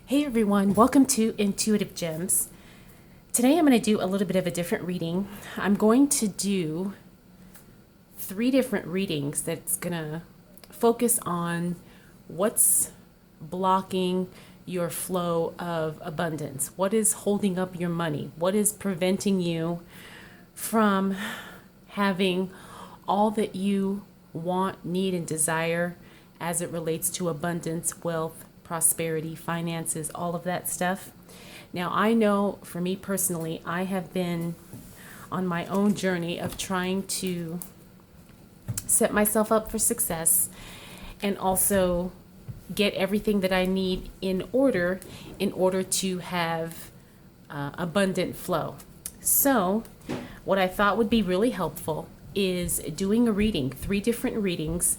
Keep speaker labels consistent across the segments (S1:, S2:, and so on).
S1: Hey everyone, welcome to Intuitive Gems. Today I'm going to do a little bit of a different reading. I'm going to do 3 different readings that's going to focus on what's blocking your flow of abundance. What is holding up your money? What is preventing you from having all that you want, need, and desire as it relates to abundance, wealth, prosperity, finances, all of that stuff. Now, I know for me personally, I have been on my own journey of trying to set myself up for success and also get everything that I need in order to have abundant flow. So, what I thought would be really helpful is doing a reading, 3 different readings,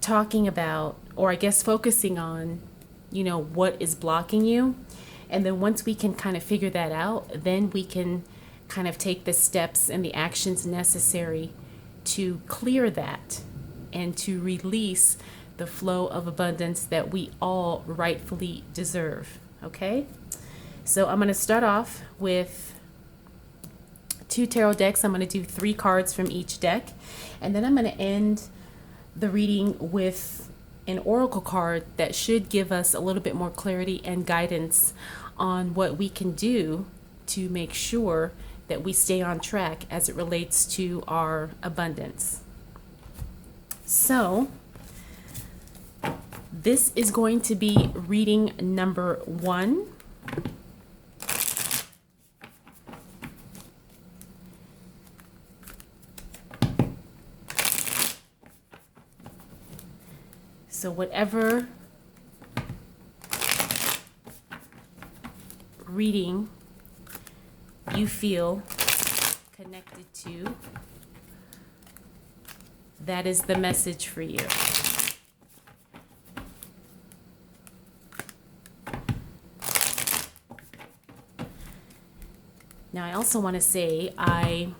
S1: talking about, or I guess focusing on, what is blocking you. And then once we can kind of figure that out, then we can kind of take the steps and the actions necessary to clear that and to release the flow of abundance that we all rightfully deserve. Okay? So I'm going to start off with 2 tarot decks. I'm going to do 3 cards from each deck. And then I'm going to end the reading with an oracle card that should give us a little bit more clarity and guidance on what we can do to make sure that we stay on track as it relates to our abundance. So, this is going to be reading number 1. So whatever reading you feel connected to, that is the message for you. Now, I also want to say I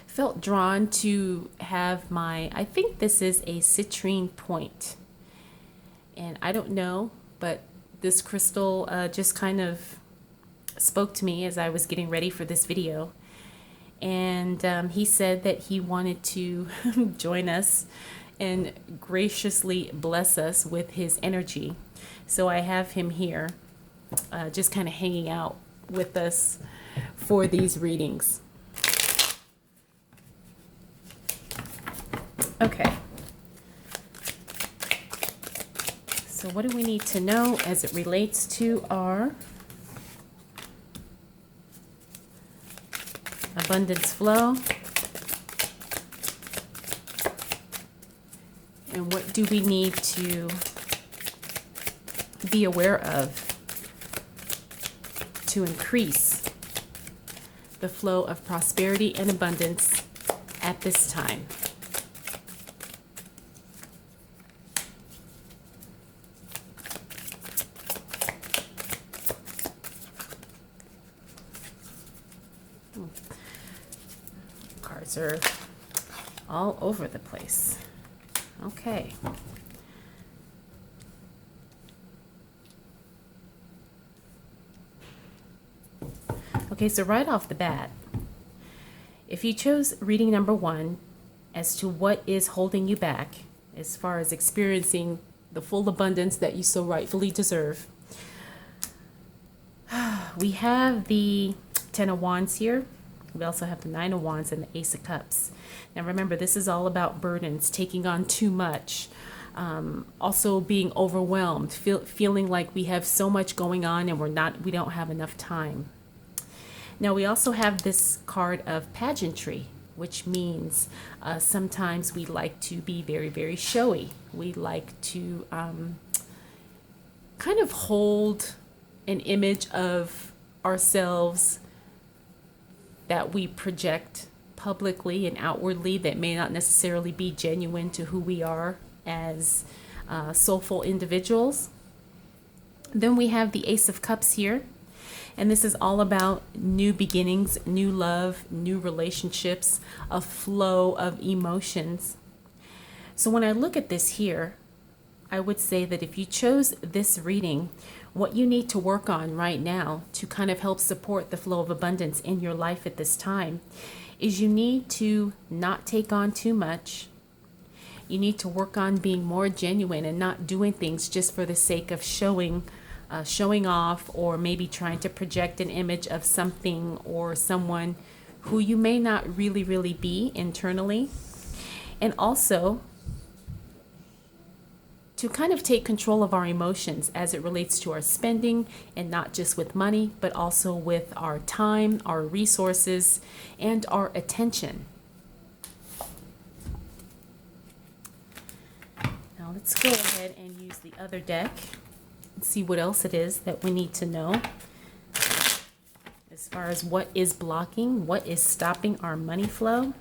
S1: felt drawn to have I think this is a citrine point. And I don't know, but this crystal just kind of spoke to me as I was getting ready for this video. And he said that he wanted to join us and graciously bless us with his energy. So I have him here just kind of hanging out with us for these readings. Okay. So what do we need to know as it relates to our abundance flow? And what do we need to be aware of to increase the flow of prosperity and abundance at this time? Cards are all over the place. Okay. Okay, so right off the bat, if you chose reading number 1 as to what is holding you back as far as experiencing the full abundance that you so rightfully deserve, we have the 10 of Wands here. We also have the 9 of Wands and the Ace of Cups. Now remember, this is all about burdens, taking on too much, also being overwhelmed, feeling like we have so much going on and we don't have enough time. Now we also have this card of pageantry, which means sometimes we like to be very, very showy. We like to kind of hold an image of ourselves that we project publicly and outwardly that may not necessarily be genuine to who we are as soulful individuals. Then we have the Ace of Cups here. And this is all about new beginnings, new love, new relationships, a flow of emotions. So when I look at this here, I would say that if you chose this reading, what you need to work on right now to kind of help support the flow of abundance in your life at this time is you need to not take on too much. You need to work on being more genuine and not doing things just for the sake of showing off, or maybe trying to project an image of something or someone who you may not really be internally. And also to kind of take control of our emotions as it relates to our spending, and not just with money, but also with our time, our resources, and our attention. Now let's go ahead and use the other deck and see what else it is that we need to know as far as what is blocking, what is stopping our money flow.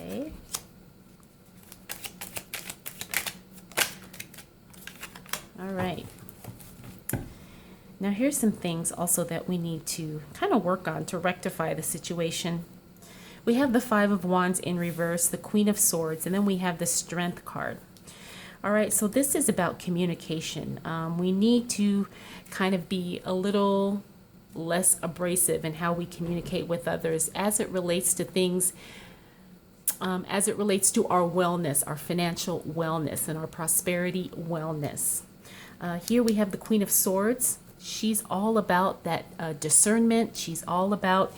S1: Okay. All right. Now here's some things also that we need to kind of work on to rectify the situation. We have the Five of Wands in reverse, the Queen of Swords, and then we have the Strength card. All right, so this is about communication. We need to kind of be a little less abrasive in how we communicate with others as it relates to things, as it relates to our wellness, our financial wellness, and our prosperity wellness. Here we have the Queen of Swords. She's all about that discernment. She's all about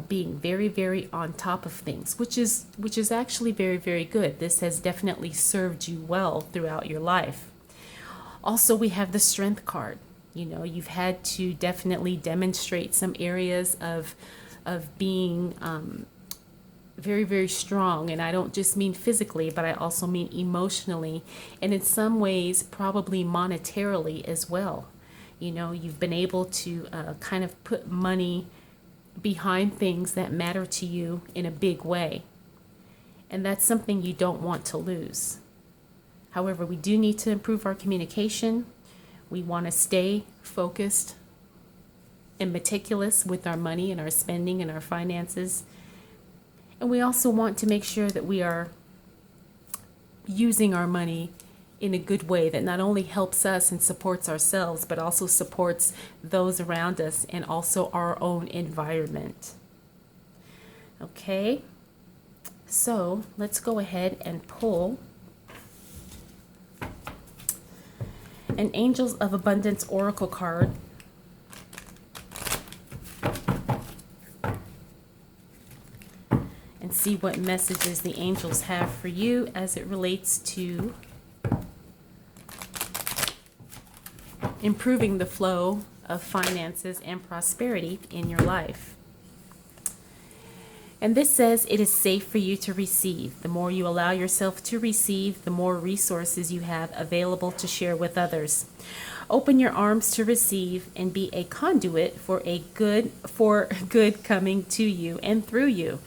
S1: being very on top of things, which is actually very good. This has definitely served you well throughout your life. Also, we have the Strength card. You know, you've had to definitely demonstrate some areas of being very strong, and I don't just mean physically, but I also mean emotionally, and in some ways probably monetarily as well. You know, you've been able to kind of put money behind things that matter to you in a big way. And that's something you don't want to lose. However, we do need to improve our communication. We want to stay focused and meticulous with our money and our spending and our finances. And we also want to make sure that we are using our money in a good way that not only helps us and supports ourselves, but also supports those around us and also our own environment. Okay, so let's go ahead and pull an Angels of Abundance Oracle card. And see what messages the angels have for you as it relates to improving the flow of finances and prosperity in your life. And this says it is safe for you to receive. The more you allow yourself to receive, the more resources you have available to share with others. Open your arms to receive and be a conduit for good coming to you and through you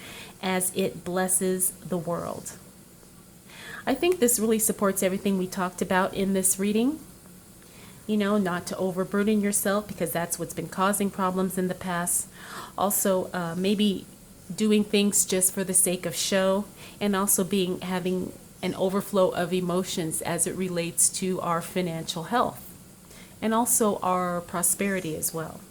S1: as it blesses the world. I think this really supports everything we talked about in this reading. You know, not to overburden yourself, because that's what's been causing problems in the past. Also, maybe doing things just for the sake of show, and also having an overflow of emotions as it relates to our financial health and also our prosperity as well.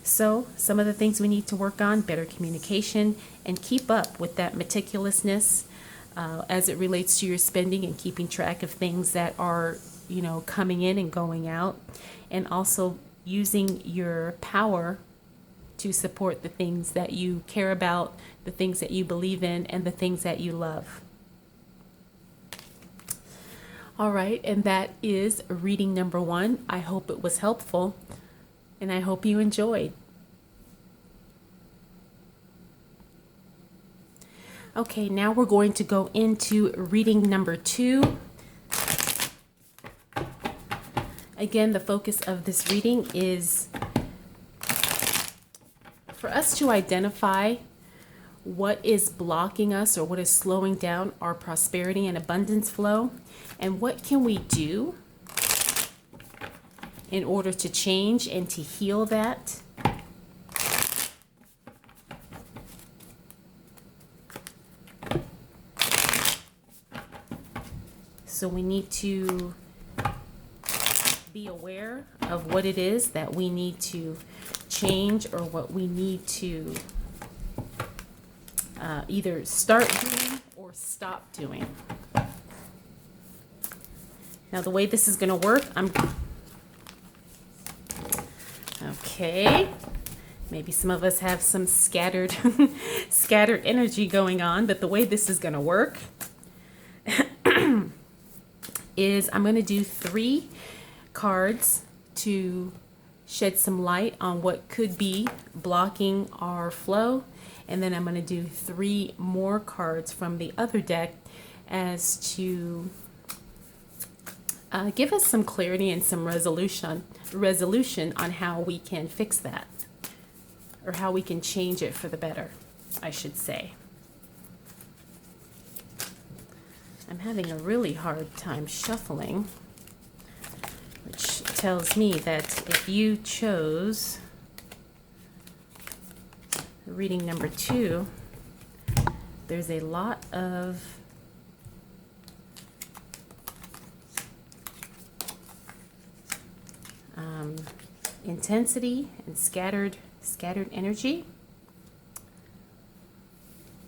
S1: So some of the things we need to work on: better communication, and keep up with that meticulousness as it relates to your spending and keeping track of things that are, you know, coming in and going out, and also using your power to support the things that you care about, the things that you believe in, and the things that you love. All right, and that is reading number 1. I hope it was helpful, and I hope you enjoyed. Okay, now we're going to go into reading number 2. Again, the focus of this reading is for us to identify what is blocking us or what is slowing down our prosperity and abundance flow, and what can we do in order to change and to heal that. So we need to be aware of what it is that we need to change or what we need to either start doing or stop doing. Now the way this is going to work, okay. Maybe some of us have some scattered energy going on, but the way this is going to work is I'm going to do 3 cards to shed some light on what could be blocking our flow, and then I'm going to do 3 more cards from the other deck as to give us some clarity and some resolution on how we can fix that, or how we can change it for the better, I should say. I'm having a really hard time shuffling, which tells me that if you chose reading number 2, there's a lot of intensity and scattered energy.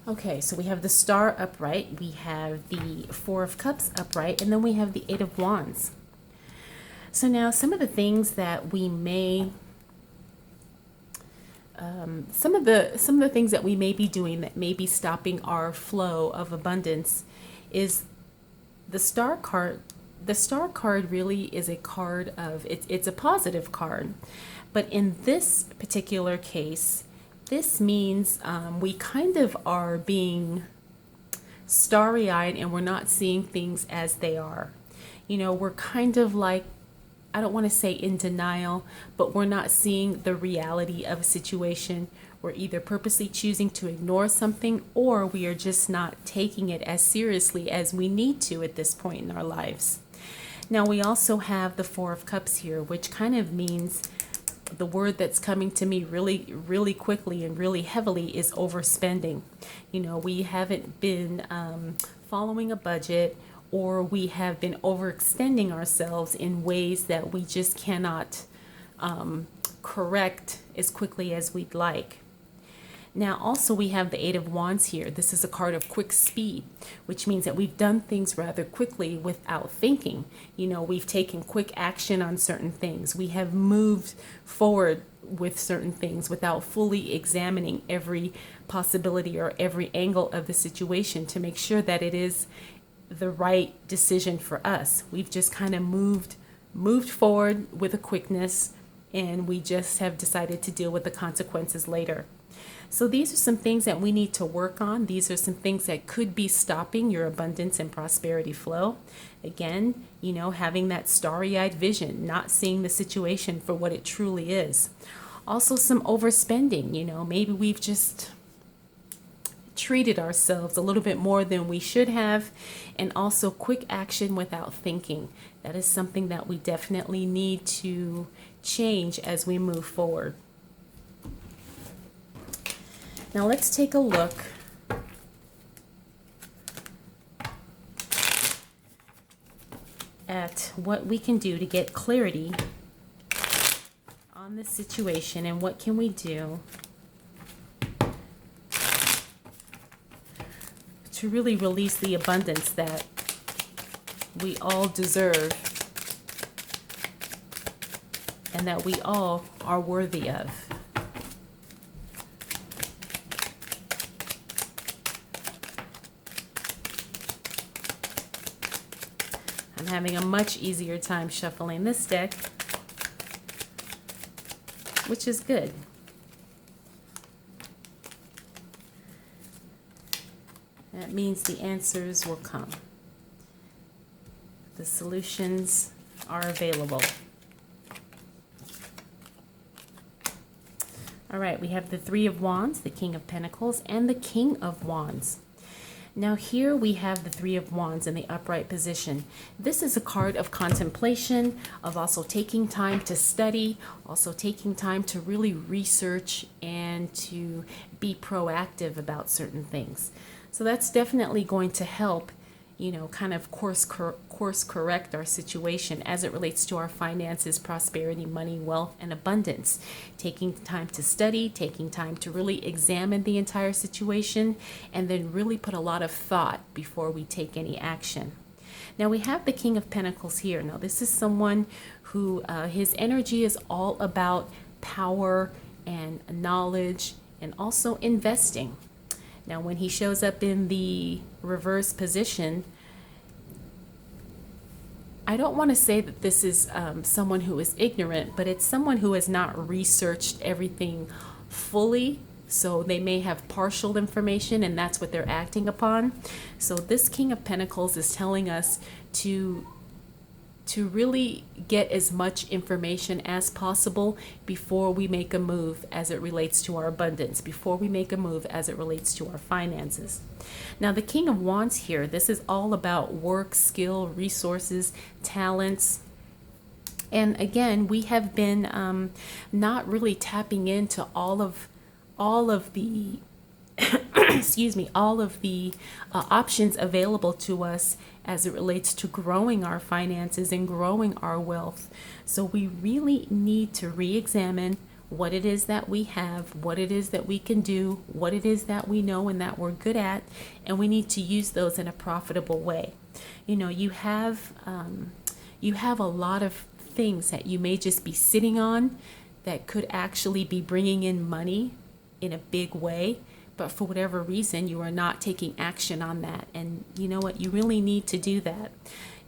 S1: Okay, so we have the Star upright, we have the 4 of Cups upright, and then we have the 8 of Wands. So now some of the things that we may, some of the things that we may be doing that may be stopping our flow of abundance is the Star card. The Star card really is a card of, it's a positive card, but in this particular case, this means we kind of are being starry-eyed and we're not seeing things as they are. You know, we're kind of like, I don't want to say in denial, but we're not seeing the reality of a situation. We're either purposely choosing to ignore something, or we are just not taking it as seriously as we need to at this point in our lives. Now we also have the 4 of Cups here, which kind of means, the word that's coming to me really quickly and really heavily is overspending. You know, we haven't been following a budget, or we have been overextending ourselves in ways that we just cannot correct as quickly as we'd like. Now also we have the 8 of Wands here. This is a card of quick speed, which means that we've done things rather quickly without thinking. You know, we've taken quick action on certain things. We have moved forward with certain things without fully examining every possibility or every angle of the situation to make sure that it is the right decision for us. We've just kind of moved forward with a quickness, and we just have decided to deal with the consequences later. So these are some things that we need to work on. These are some things that could be stopping your abundance and prosperity flow. Again, you know, having that starry-eyed vision, not seeing the situation for what it truly is. Also some overspending, you know, maybe we've just treated ourselves a little bit more than we should have, and also quick action without thinking. That is something that we definitely need to change as we move forward. Now let's take a look at what we can do to get clarity on this situation, and what can we do to really release the abundance that we all deserve and that we all are worthy of. I'm having a much easier time shuffling this deck, which is good. That means the answers will come. The solutions are available. All right, we have the 3 of Wands, the King of Pentacles, and the King of Wands. Now here we have the 3 of Wands in the upright position. This is a card of contemplation, of also taking time to study, also taking time to really research and to be proactive about certain things. So that's definitely going to help, you know, kind of course course correct our situation as it relates to our finances, prosperity, money, wealth, and abundance. Taking time to study, taking time to really examine the entire situation, and then really put a lot of thought before we take any action. Now we have the King of Pentacles here. Now this is someone who his energy is all about power and knowledge and also investing. Now when he shows up in the reverse position, I don't want to say that this is someone who is ignorant, but it's someone who has not researched everything fully. So they may have partial information and that's what they're acting upon. So this King of Pentacles is telling us to really get as much information as possible before we make a move as it relates to our abundance, before we make a move as it relates to our finances. Now the King of Wands here, this is all about work, skill, resources, talents. And again, we have been not really tapping into all of the excuse me, all of the options available to us as it relates to growing our finances and growing our wealth. So we really need to re-examine what it is that we have, what it is that we can do, what it is that we know and that we're good at, and we need to use those in a profitable way. You know, you have a lot of things that you may just be sitting on that could actually be bringing in money in a big way, but for whatever reason you are not taking action on that. And you know what, you really need to do that.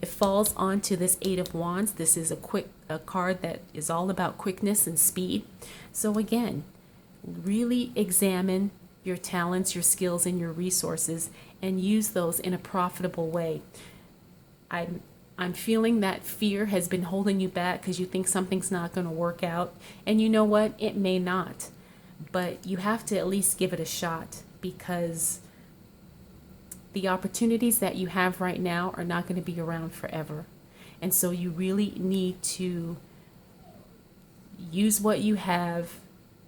S1: It falls onto this Eight of Wands. This is a card that is all about quickness and speed. So again, really examine your talents, your skills, and your resources and use those in a profitable way. I'm feeling that fear has been holding you back because you think something's not going to work out. And you know what? It may not. But you have to at least give it a shot, because the opportunities that you have right now are not going to be around forever. And so you really need to use what you have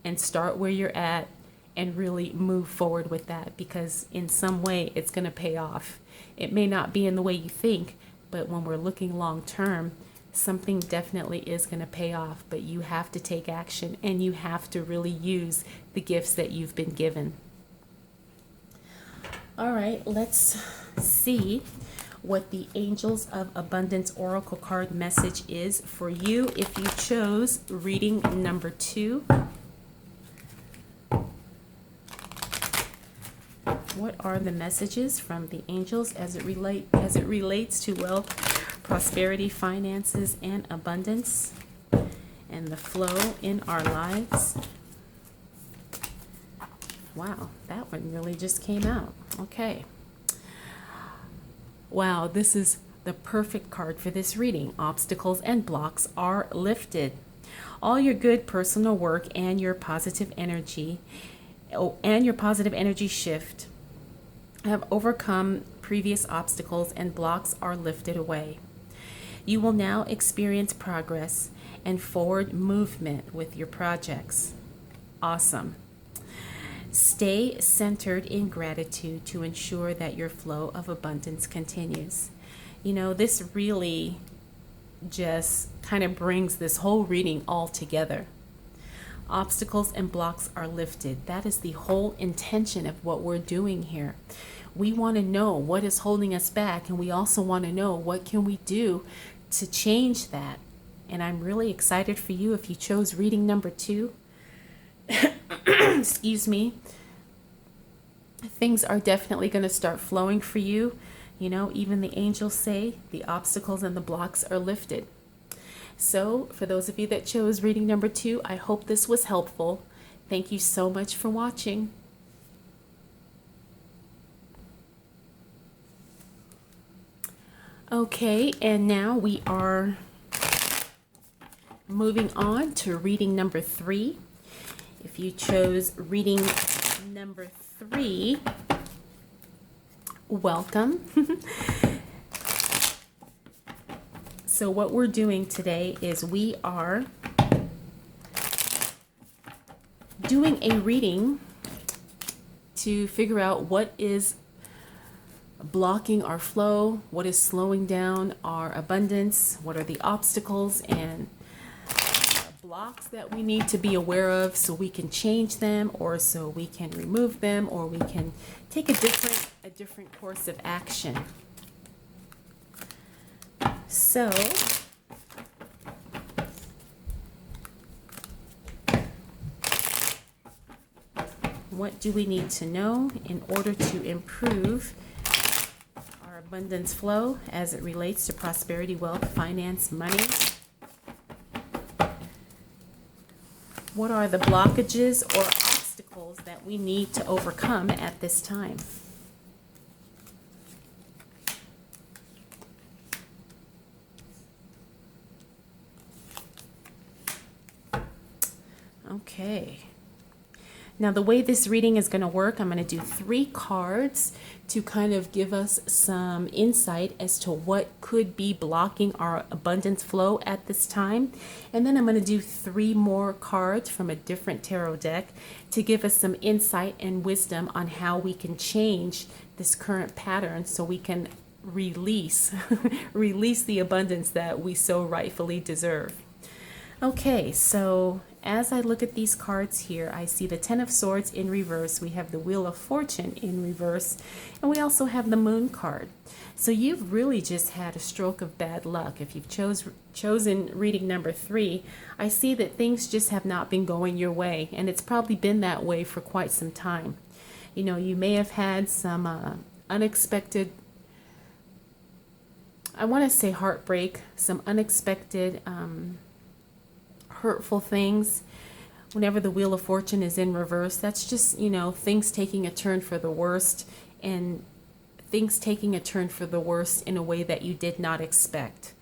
S1: and start where you're at and really move forward with that, because in some way it's going to pay off. It may not be in the way you think, but when we're looking long term, something definitely is going to pay off. But you have to take action and you have to really use the gifts that you've been given. All right, let's see what the Angels of Abundance Oracle card message is for you if you chose reading number 2. What are the messages from the angels as it relates to wealth, prosperity, finances, and abundance, and the flow in our lives? Wow, that one really just came out. Okay. Wow, this is the perfect card for this reading. Obstacles and blocks are lifted. All your good personal work and your positive energy shift have overcome previous obstacles, and blocks are lifted away. You will now experience progress and forward movement with your projects. Awesome. Stay centered in gratitude to ensure that your flow of abundance continues. You know, this really just kind of brings this whole reading all together. Obstacles and blocks are lifted. That is the whole intention of what we're doing here. We want to know what is holding us back, and we also want to know what can we do to change that. And I'm really excited for you if you chose reading number 2. Excuse me. Things are definitely going to start flowing for you. You know, even the angels say the obstacles and the blocks are lifted. So for those of you that chose reading number 2, I hope this was helpful. Thank you so much for watching. Okay, and now we are moving on to reading number 3. If you chose reading number 3, welcome. So what we're doing today is we are doing a reading to figure out what is blocking our flow, what is slowing down our abundance, what are the obstacles and blocks that we need to be aware of so we can change them, or so we can remove them, or we can take a different course of action. So what do we need to know in order to improve our abundance flow as it relates to prosperity, wealth, finance, money? What are the blockages or obstacles that we need to overcome at this time? Okay. Now, the way this reading is going to work, I'm going to do 3 cards to kind of give us some insight as to what could be blocking our abundance flow at this time. And then I'm going to do 3 more cards from a different tarot deck to give us some insight and wisdom on how we can change this current pattern so we can release the abundance that we so rightfully deserve. Okay, so as I look at these cards here, I see the Ten of Swords in reverse. We have the Wheel of Fortune in reverse, and we also have the Moon card. So you've really just had a stroke of bad luck. If you've chosen reading number 3, I see that things just have not been going your way, and it's probably been that way for quite some time. You know, you may have had some unexpected, I want to say heartbreak, some unexpected hurtful things. Whenever the Wheel of Fortune is in reverse, that's just, you know, things taking a turn for the worst, and things taking a turn for the worst in a way that you did not expect.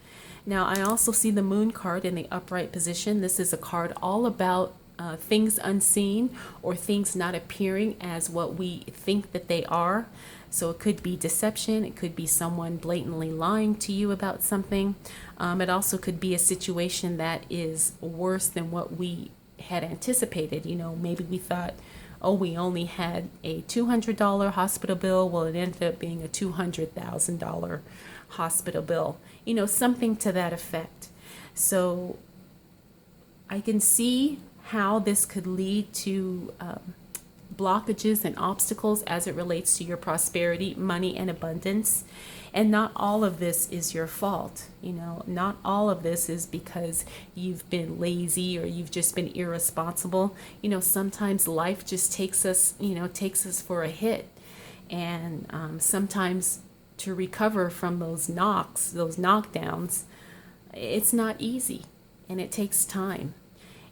S1: Now, I also see the Moon card in the upright position. This is a card all about things unseen, or things not appearing as what we think that they are. So it could be deception. It could be someone blatantly lying to you about something. It also could be a situation that is worse than what we had anticipated. You know, maybe we thought, oh, we only had a $200 hospital bill. Well, it ended up being a $200,000 hospital bill. You know, something to that effect. So I can see how this could lead to blockages and obstacles as it relates to your prosperity, money, and abundance. And not all of this is your fault. You know, not all of this is because you've been lazy or you've just been irresponsible. You know, sometimes life just takes us for a hit. And sometimes to recover from those knocks, those knockdowns, it's not easy, and it takes time.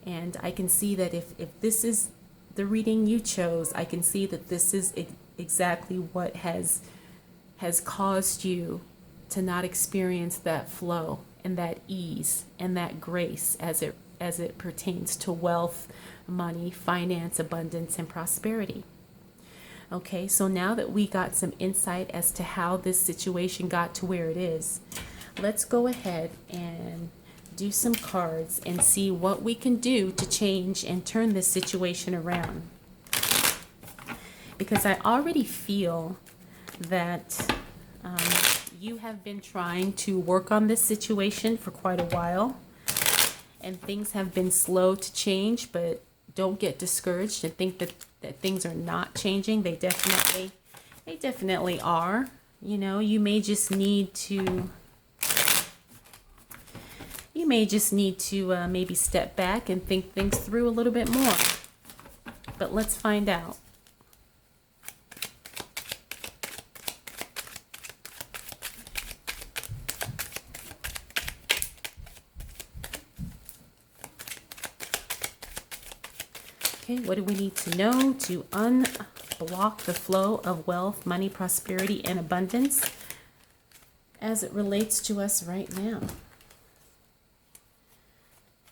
S1: And I can see that if this is the reading you chose, I can see that this is exactly what has caused you to not experience that flow and that ease and that grace as it pertains to wealth, money, finance, abundance, and prosperity. Okay, so now that we got some insight as to how this situation got to where it is, let's go ahead and do some cards and see what we can do to change and turn this situation around. Because I already feel that you have been trying to work on this situation for quite a while, and things have been slow to change, but don't get discouraged and think that things are not changing. They definitely are. You know, you may just need to maybe step back and think things through a little bit more. But let's find out. Okay, what do we need to know to unblock the flow of wealth, money, prosperity, and abundance as it relates to us right now?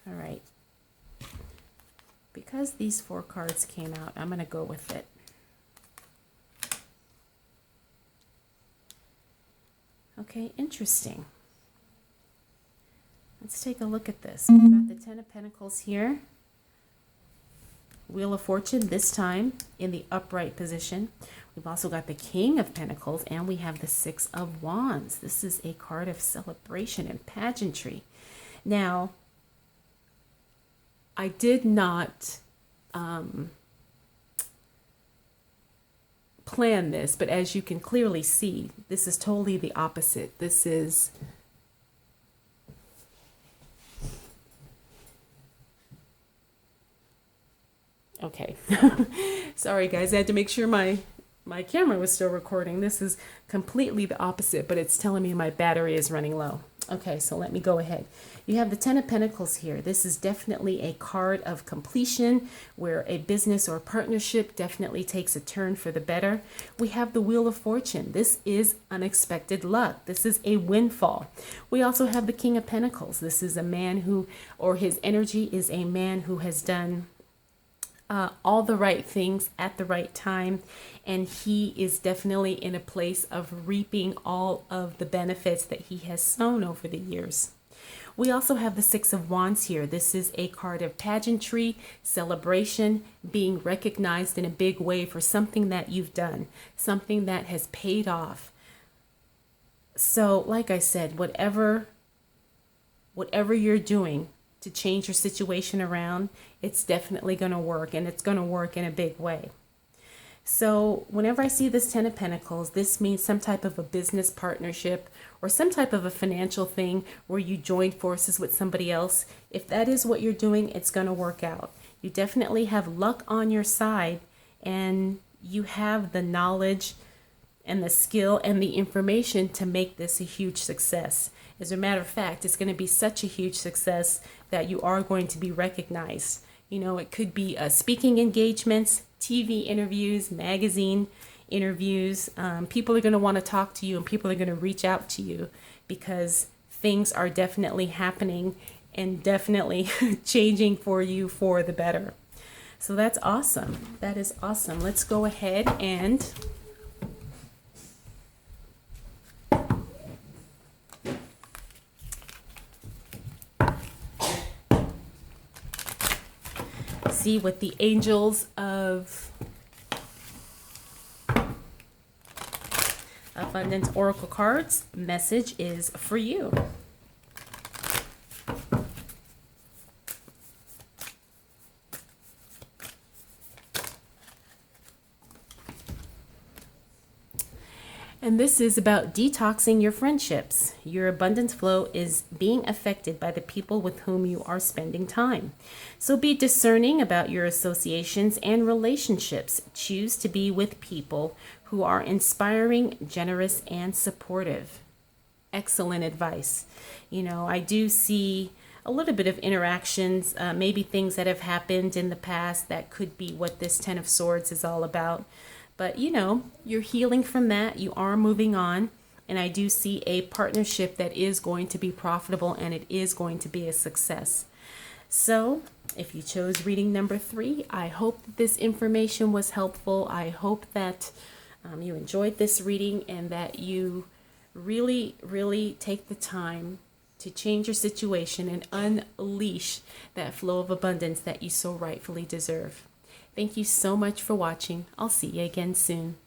S1: All right. Because these 4 cards came out, I'm going to go with it. Okay, interesting. Let's take a look at this. We've got the Ten of Pentacles here. Wheel of Fortune, this time in the upright position. We've also got the King of Pentacles, and we have the Six of Wands. This is a card of celebration and pageantry. Now, I did not plan this, but as you can clearly see, this is totally the opposite. This is okay. Sorry guys, I had to make sure my camera was still recording. This is completely the opposite, but it's telling me my battery is running low. Okay, so let me go ahead. You have the Ten of Pentacles here. This is definitely a card of completion where a business or partnership definitely takes a turn for the better. We have the Wheel of Fortune. This is unexpected luck. This is a windfall. We also have the King of Pentacles. This is a man who, or his energy is a man who has done all the right things at the right time, and he is definitely in a place of reaping all of the benefits that he has sown over the years. We also have the Six of Wands here. This is a card of pageantry, celebration, being recognized in a big way for something that you've done, something that has paid off. So like I said, whatever you're doing to change your situation around, it's definitely going to work, and it's going to work in a big way. So whenever I see this Ten of Pentacles, this means some type of a business partnership or some type of a financial thing where you join forces with somebody else. If that is what you're doing, it's going to work out. You definitely have luck on your side, and you have the knowledge and the skill and the information to make this a huge success. As a matter of fact, it's going to be such a huge success that you are going to be recognized. You know, it could be speaking engagements, TV interviews, magazine interviews. People are going to want to talk to you, and people are going to reach out to you because things are definitely happening and definitely changing for you for the better. So that's awesome. That is awesome. Let's go ahead and see what the angels of Abundance Oracle cards message is for you. And this is about detoxing your friendships. Your abundance flow is being affected by the people with whom you are spending time. So be discerning about your associations and relationships. Choose to be with people who are inspiring, generous, and supportive. Excellent advice. You know, I do see a little bit of interactions, maybe things that have happened in the past that could be what this Ten of Swords is all about. But, you know, you're healing from that. You are moving on. And I do see a partnership that is going to be profitable, and it is going to be a success. So if you chose reading number 3, I hope that this information was helpful. I hope that you enjoyed this reading, and that you really, really take the time to change your situation and unleash that flow of abundance that you so rightfully deserve. Thank you so much for watching. I'll see you again soon.